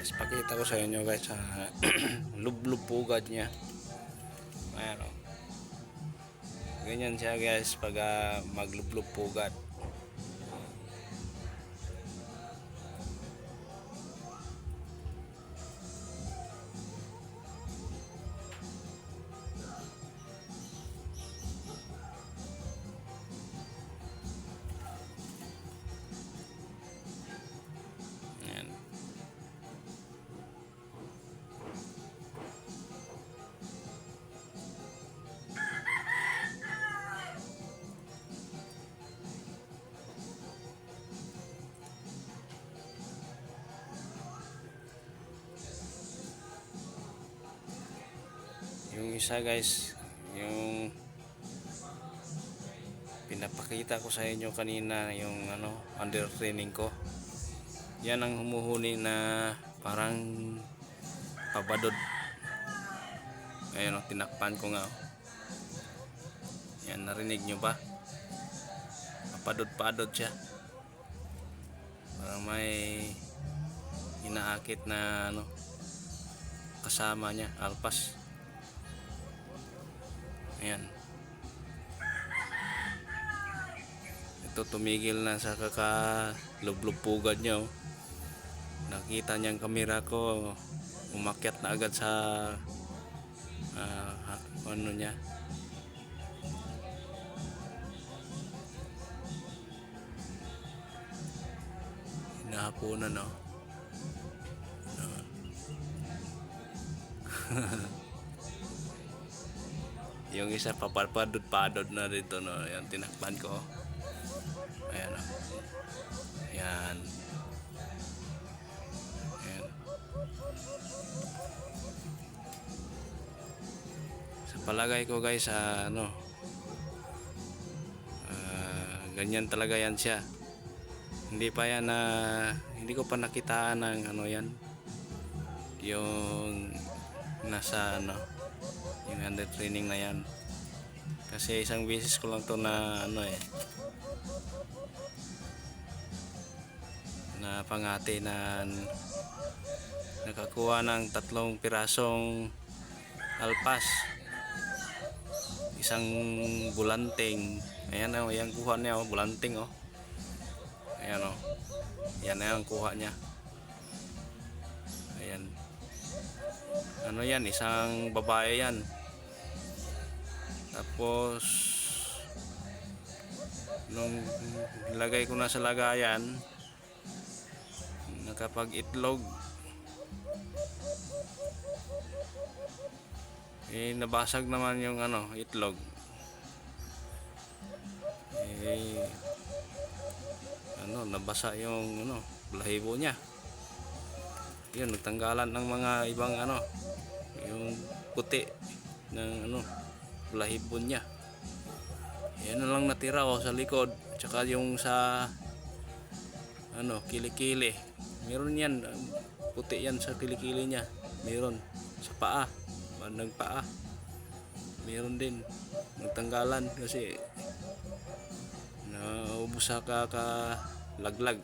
guys, pakita ko sa inyo guys sa lublub pugad niya. Ayan o, ganyan siya guys pag maglublub pugad. Ayan. Yung isa guys, yung pinapakita ko sa inyo kanina, yung under training ko. Yan ang humuhuni na parang pabadod. Ayun o, tinakpan ko nga o. Yan, narinig nyo ba? Papadod-padod siya. Parang may inaakit na kasama niya, alpas. Ayan. Ito tumigil na sa kakalublub-pugad niya oh. Nakita niyang kamera ko, umakyat na agad sa ano niya. Hinahapunan oh. Yung isa papadod-padod na dito no. Yan, tinakpan ko. Ayan oh. Ayan. Ayan. Sa palagay ko guys, ganyan talaga yan siya. Hindi pa yan hindi ko pa nakitaan ng yan. Yung nasa yung under training na yan. Kasi isang beses ko lang to na na pangati na nakakuha ng 3 pirasong alpas, isang bulanting. Ayan o, yan kuha niya o, bulanting o. Ayan o, yan na yung kuha niya. Ayan, yan, isang babae yan. Tapos nung lagay ko na sa lagayan, nakapag-itlog, nabasag naman yung itlog. Nabasa yung balahibo niya. Yun, nagtanggalan ng mga ibang yung puti ng balahibo niya. Yan na lang natira sa likod, tsaka yung sa kilikili. Meron yan, puti yan sa kilikili niya. Meron sa paa, bandang paa. Meron din, nagtanggalan kasi naubos sa laglag.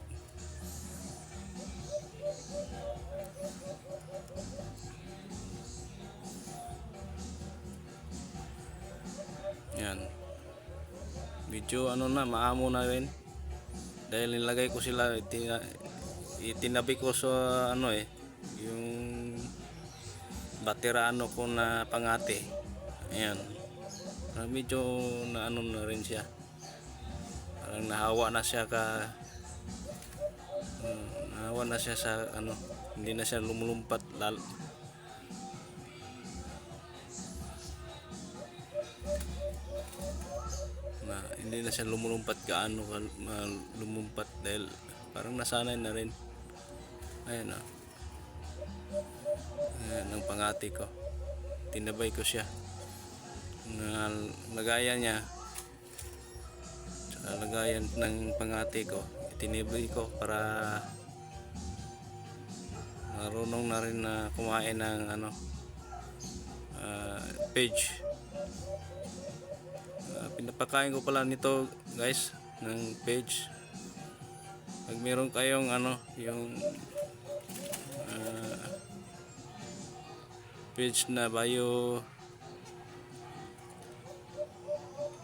Yan, medyo maamo na rin dahil nilagay ko sila, itinabi ko sa yung baterano ko na pangate. Ayan, medyo na rin siya, parang nahawa na siya nahawa na siya sa hindi na siya lumulumpat hindi na siya lumulumpat lumumpat dahil parang nasanay na rin. Ayan o, ayan ang pangati ko, tinabay ko siya na lagayan niya sa lagayan ng pangati ko, itinibay ko para marunong na rin na kumain ng page. Pinapakain ko pala nito guys ng page. Pag meron kayong yung page na Bio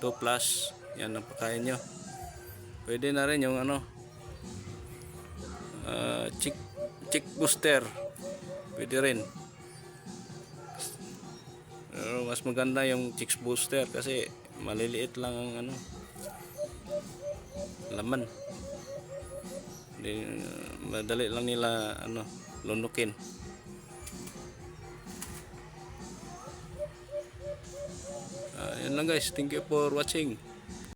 2 plus. Yan ang pakain nyo. Pwede na rin yung ano, chick booster. Pwede rin. Pero mas maganda yung chicks booster kasi maliliit lang ang ano, laman. Madali lang nila ano, lunukin. Yan lang guys. Thank you for watching.